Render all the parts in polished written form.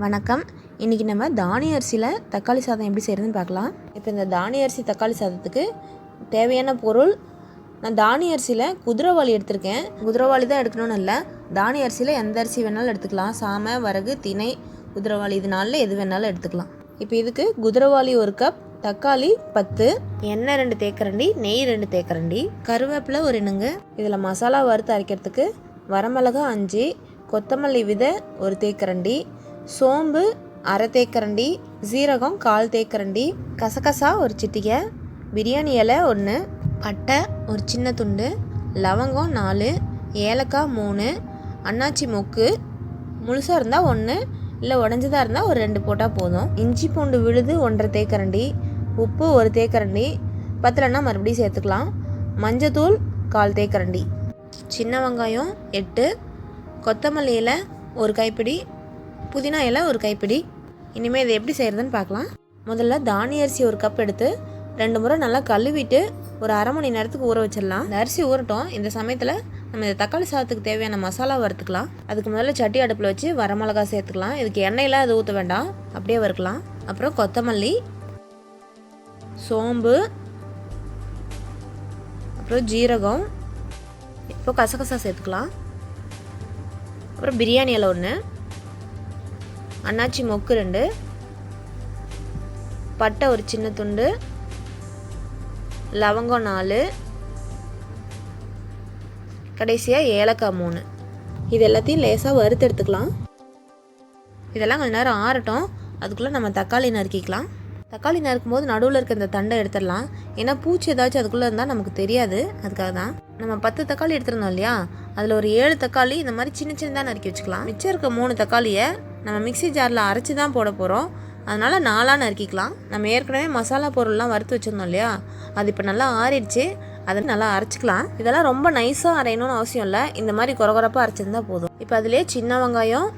வணக்கம். இன்றைக்கி நம்ம தானிய அரிசியில் தக்காளி சாதம் எப்படி செய்கிறதுன்னு பார்க்கலாம். இப்போ இந்த தானிய அரிசி தக்காளி சாதத்துக்கு தேவையான பொருள், நான் தானிய அரிசியில் குதிரைவாளி எடுத்திருக்கேன். குதிரைவாளி தான் எடுக்கணும்னு இல்லை, தானிய அரிசியில் எந்த அரிசி வேணாலும் எடுத்துக்கலாம். சாமை, வரகு, திணை, குதிரைவாளி இது நாளில் எது வேணாலும் எடுத்துக்கலாம். இப்போ இதுக்கு குதிரைவாளி 1 கப், தக்காளி 10, எண்ணெய் 2 தேக்கரண்டி, நெய் 2 தேக்கரண்டி, கருவேப்பிலை 1 இனுங்கு. இதில் மசாலா வறுத்து அரைக்கிறதுக்கு வரமிளகா 5, கொத்தமல்லி விதை 1 தேக்கரண்டி, சோம்பு 1/2 தேக்கரண்டி, சீரகம் 1/4 தேக்கரண்டி, கசகசா 1 சிட்டிகை, பிரியாணி இலை 1, பட்டை 1 சின்ன துண்டு, லவங்கம் 4, ஏலக்காய் 3, அன்னாச்சி மொக்கு முழுசாக இருந்தால் 1, இல்லை உடஞ்சதாக இருந்தால் ஒரு 2 போட்டால் போதும். இஞ்சி பூண்டு விழுது 1/2 தேக்கரண்டி, உப்பு 1 தேக்கரண்டி, பத்தலைன்னா மறுபடியும் சேர்த்துக்கலாம். மஞ்சத்தூள் 1/4 தேக்கரண்டி, சின்ன வெங்காயம் 8, கொத்தமல்லி இலை 1 கைப்பிடி, புதினா இலை 1 கைப்பிடி. இனிமேல் இதை எப்படி செய்கிறதுன்னு பார்க்கலாம். முதல்ல தானிய அரிசி 1 கப் எடுத்து 2 முறை நல்லா கழுவிட்டு ஒரு அரை மணி நேரத்துக்கு ஊற வச்சிடலாம். இந்த அரிசி ஊறட்டும். இந்த சமயத்தில் நம்ம இந்த தக்காளி சாதத்துக்கு தேவையான மசாலா வறுத்துக்கலாம். அதுக்கு முதல்ல சட்டி அடுப்பில் வச்சு வரமிளகா சேர்த்துக்கலாம். இதுக்கு எண்ணெயெல்லாம் அது ஊற்ற வேண்டாம், அப்படியே வறுக்கலாம். அப்புறம் கொத்தமல்லி, சோம்பு, அப்புறம் ஜீரகம், இப்போ கசகசா சேர்த்துக்கலாம். அப்புறம் பிரியாணி இலை 1, அன்னாச்சி மொக்கு 2, பட்டை 1 சின்ன துண்டு, லவங்கம் 4, கடைசியாக ஏலக்காய் 3. இது எல்லாத்தையும் லேசாக வறுத்து எடுத்துக்கலாம். இதெல்லாம் கொஞ்சம் நேரம் ஆறட்டும். அதுக்குள்ளே நம்ம தக்காளி நறுக்கிக்கலாம். தக்காளி நறுக்கும் போது நடுவில் இருக்க இந்த தண்டை எடுத்துடலாம். ஏன்னா பூச்சி ஏதாச்சும் அதுக்குள்ளே இருந்தால் நமக்கு தெரியாது. அதுக்காக தான் நம்ம 10 தக்காளி எடுத்துருந்தோம் இல்லையா, அதில் ஒரு 7 தக்காளி இந்த மாதிரி சின்ன சின்னதாக நறுக்கி வச்சுக்கலாம். மிச்சம் இருக்க 3 தக்காளியை நம்ம மிக்சி ஜாரில் அரைச்சி தான் போட போகிறோம். அதனால் 4ஆக நறுக்கிக்கலாம். நம்ம ஏற்கனவே மசாலா பொருள்லாம் வறுத்து வச்சுருந்தோம் இல்லையா, அது இப்போ நல்லா ஆறிடுச்சு. அதை நல்லா அரைச்சிக்கலாம். இதெல்லாம் ரொம்ப நைஸாக அரையணும்னு அவசியம் இல்லை, இந்த மாதிரி கொரகொரப்பாக அரைச்சிருந்தால் போதும். இப்போ அதிலே சின்ன வெங்காயம்,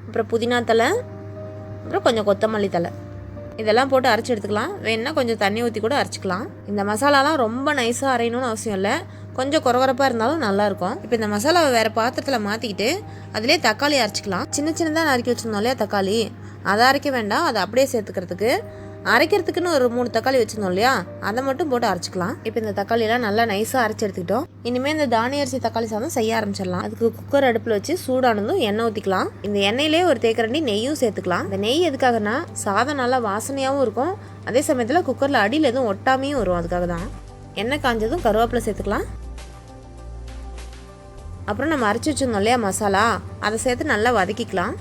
அப்புறம் புதினா தலை, அப்புறம் கொஞ்சம் கொத்தமல்லி தலை, இதெல்லாம் போட்டு அரைச்சி எடுத்துக்கலாம். வேணுன்னா கொஞ்சம் தண்ணி ஊற்றி கூட அரைச்சிக்கலாம். இந்த மசாலாலாம் ரொம்ப நைஸாக அரையணும்னு அவசியம் இல்லை, கொஞ்சம் கொரகொரப்பாக இருந்தாலும் நல்லாயிருக்கும். இப்போ இந்த மசாலாவை வேறு பாத்திரத்தில் மாற்றிக்கிட்டு அதிலே தக்காளி அரைச்சிக்கலாம். சின்ன சின்னதாக நறுக்கி வச்சுருந்தோம் இல்லையா தக்காளி, அதை அரைக்க வேண்டாம், அதை அப்படியே சேர்த்துக்கிறதுக்கு. அரைக்கிறதுக்குன்னு ஒரு 3 தக்காளி வச்சுருந்தோம் இல்லையா, அதை மட்டும் போட்டு அரைச்சிக்கலாம். இப்போ இந்த தக்காளியெல்லாம் நல்லா நைஸாக அரைச்சி எடுத்துக்கிட்டோம். இனிமேல் இந்த தானிய அரிசி தக்காளி சாதம் செய்ய ஆரம்பிச்சிடலாம். அதுக்கு குக்கர் அடுப்பில் வச்சு சூடானதும் எண்ணெய் ஊற்றிக்கலாம். இந்த எண்ணெயிலே 1 தேக்கரண்டி நெய்யும் சேர்த்துக்கலாம். இந்த நெய் எதுக்காகனா சாதம் நல்லா வாசனையாகவும் இருக்கும், அதே சமயத்தில் குக்கரில் அடியில் எதுவும் ஒட்டாமையும் வரும். அதுக்காக தான். எண்ணெய் காஞ்சதும் கருவேப்பிலை சேர்த்துக்கலாம். அப்புறம் நம்ம அரைச்சி வச்சுருந்தோம் இல்லையா மசாலா, அதை சேர்த்து நல்லா வதக்கிக்கலாம்.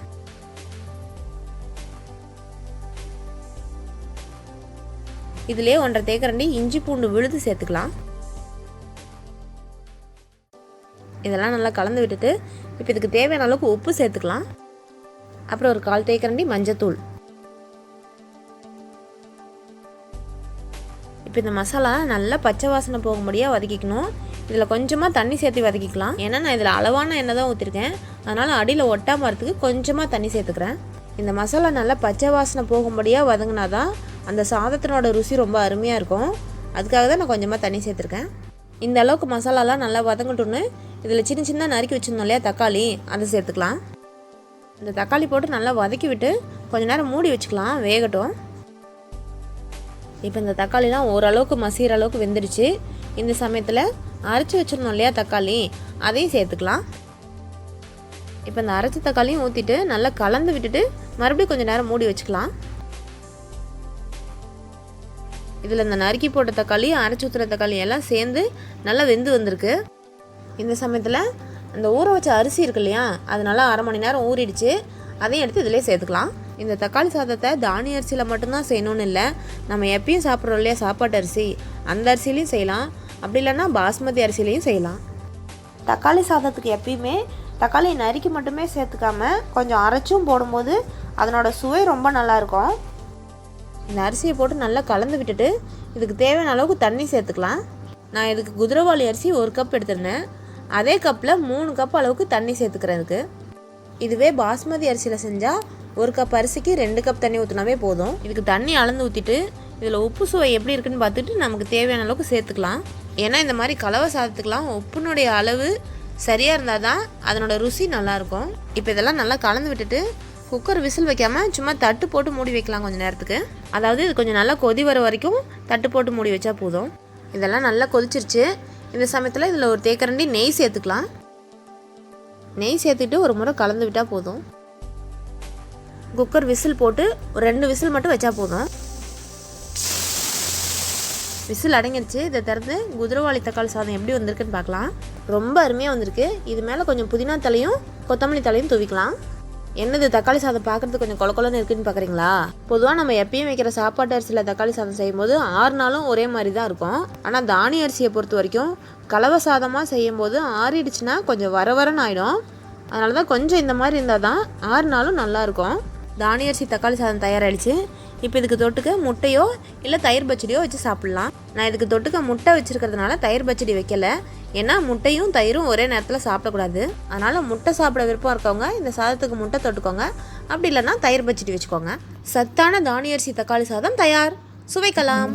இதிலே 1/2 தேக்கரண்டி இஞ்சி பூண்டு விழுது சேர்த்துக்கலாம். இதெல்லாம் நல்லா கலந்து விட்டுட்டு இப்போ இதுக்கு தேவையான அளவுக்கு உப்பு சேர்த்துக்கலாம். அப்புறம் ஒரு 1/4 தேக்கரண்டி மஞ்சத்தூள். இப்போ இந்த மசாலா நல்லா பச்சை வாசனை போகும்படியாக வதக்கிக்கணும். இதில் கொஞ்சமாக தண்ணி சேர்த்து வதக்கிக்கலாம். ஏன்னா நான் இதில் அளவான எண்ணெய் தான் ஊற்றிருக்கேன், அதனால் அடியில் ஒட்டாமல் வரத்துக்கு கொஞ்சமாக தண்ணி சேர்த்துக்கிறேன். இந்த மசாலா நல்லா பச்சை வாசனை போகும்படியாக வதங்கினா தான் அந்த சாதத்தினோட ருசி ரொம்ப அருமையாக இருக்கும். அதுக்காக தான் நான் கொஞ்சமாக தண்ணி சேர்த்துருக்கேன். இந்த அளவுக்கு மசாலாலாம் நல்லா வதங்கட்டும்னு இதில் சின்ன சின்ன நறுக்கி வச்சுருந்தோம் இல்லையா தக்காளி, அதை சேர்த்துக்கலாம். இந்த தக்காளி போட்டு நல்லா வதக்கி விட்டு கொஞ்சம் நேரம் மூடி வச்சுக்கலாம், வேகட்டும். இப்போ இந்த தக்காளிலாம் ஓரளவுக்கு மசிகிற அளவுக்கு வெந்துடுச்சு. இந்த சமயத்தில் அரைச்சி வச்சுருந்தோம் இல்லையா தக்காளி, அதையும் சேர்த்துக்கலாம். இப்போ இந்த அரைச்ச தக்காளியும் ஊற்றிட்டு நல்லா கலந்து விட்டுட்டு மறுபடியும் கொஞ்சம் நேரம் மூடி வச்சுக்கலாம். இதில் இந்த நறுக்கி போட்ட தக்காளி, அரைச்சி ஊற்றுற தக்காளி எல்லாம் சேர்ந்து நல்லா வெந்து வந்திருக்கு. இந்த சமயத்தில் அந்த ஊற வச்ச அரிசி இருக்கு இல்லையா, அது நல்லா அரை மணி நேரம் ஊறிடுச்சு. அதையும் எடுத்து இதிலே சேர்த்துக்கலாம். இந்த தக்காளி சாதத்தை தானிய அரிசியில் மட்டும்தான் செய்யணும்னு இல்லை, நம்ம எப்பயும் சாப்பிட்றோம் இல்லையா சாப்பாட்டு அரிசி, அந்த அரிசிலையும் செய்யலாம். அப்படி இல்லைன்னா பாஸ்மதி அரிசிலையும் செய்யலாம். தக்காளி சாதத்துக்கு எப்பயுமே தக்காளியை நறுக்கி மட்டுமே சேர்த்துக்காம கொஞ்சம் அரைச்சும் போடும்போது அதனோட சுவை ரொம்ப நல்லாயிருக்கும். இந்த அரிசியை போட்டு நல்லா கலந்து விட்டுட்டு இதுக்கு தேவையான அளவுக்கு தண்ணி சேர்த்துக்கலாம். நான் இதுக்கு குதிரைவாளி அரிசி 1 கப் எடுத்துருந்தேன், அதே கப்பில் 3 கப் அளவுக்கு தண்ணி சேர்த்துக்கிறதுக்கு. இதுவே பாஸ்மதி அரிசியில் செஞ்சால் 1 கப் அரிசிக்கு 2 கப் தண்ணி ஊற்றினாவே போதும். இதுக்கு தண்ணி அளந்து ஊற்றிட்டு இதில் உப்பு சுவை எப்படி இருக்குன்னு பார்த்துட்டு நமக்கு தேவையான அளவுக்கு சேர்த்துக்கலாம். ஏன்னா இந்த மாதிரி கலவை சாதத்துக்கலாம் உப்புனுடைய அளவு சரியாக இருந்தால் தான் அதனோட ருசி நல்லாயிருக்கும். இப்போ இதெல்லாம் நல்லா கலந்து விட்டுட்டு குக்கர் விசில் வைக்காமல் சும்மா தட்டு போட்டு மூடி வைக்கலாம் கொஞ்சம் நேரத்துக்கு. அதாவது இது கொஞ்சம் நல்லா கொதி வர வரைக்கும் தட்டு போட்டு மூடி வச்சா போதும். இதெல்லாம் நல்லா கொதிச்சிருச்சு. இந்த சமயத்தில் இதில் ஒரு தேக்கரண்டி நெய் சேர்த்துக்கலாம். நெய் சேர்த்துட்டு ஒரு முறை கலந்து விட்டால் போதும். குக்கர் விசில் போட்டு ஒரு 2 விசில் மட்டும் வச்சா போதும். விசில் அடங்கிடுச்சு. இதை திறந்து குதிரைவாலி தக்காளி சாதம் எப்படி வந்திருக்குன்னு பார்க்கலாம். ரொம்ப அருமையாக வந்திருக்கு. இது மேலே கொஞ்சம் புதினா தலையும் கொத்தமல்லி தலையும் தூவிக்கலாம். என்னது தக்காளி சாதம் பார்க்குறதுக்கு கொஞ்சம் கொலன்னு இருக்குன்னு பார்க்குறீங்களா? பொதுவாக நம்ம எப்பயும் வைக்கிற சாப்பாட்டு அரிசியில் தக்காளி சாதம் செய்யும்போது 6 நாளும் ஒரே மாதிரி தான் இருக்கும். ஆனால் தானிய அரிசியை பொறுத்த வரைக்கும் கலவை சாதமாக செய்யும்போது ஆறிடுச்சுன்னா கொஞ்சம் வரன்னு ஆகிடும். அதனால தான் கொஞ்சம் இந்த மாதிரி இருந்தால் தான் 6 நாளும் நல்லாயிருக்கும். தானிய அரிசி தக்காளி சாதம் தயாராகிடுச்சு. இப்போ இதுக்கு தொட்டுக்க முட்டையோ இல்லை தயிர் பச்சடியோ வச்சு சாப்பிட்லாம். நான் இதுக்கு தொட்டுக்க முட்டை வச்சுருக்கிறதுனால தயிர் பச்சடி வைக்கல. ஏன்னா முட்டையும் தயிரும் ஒரே நேரத்தில் சாப்பிடக்கூடாது. அதனால் முட்டை சாப்பிட விருப்பம் இருக்கவங்க இந்த சாதத்துக்கு முட்டை தொட்டுக்கோங்க. அப்படி இல்லைன்னா தயிர் பச்சடி வச்சுக்கோங்க. சத்தான தானிய அரிசி தக்காளி சாதம் தயார். சுவைக்கலாம்.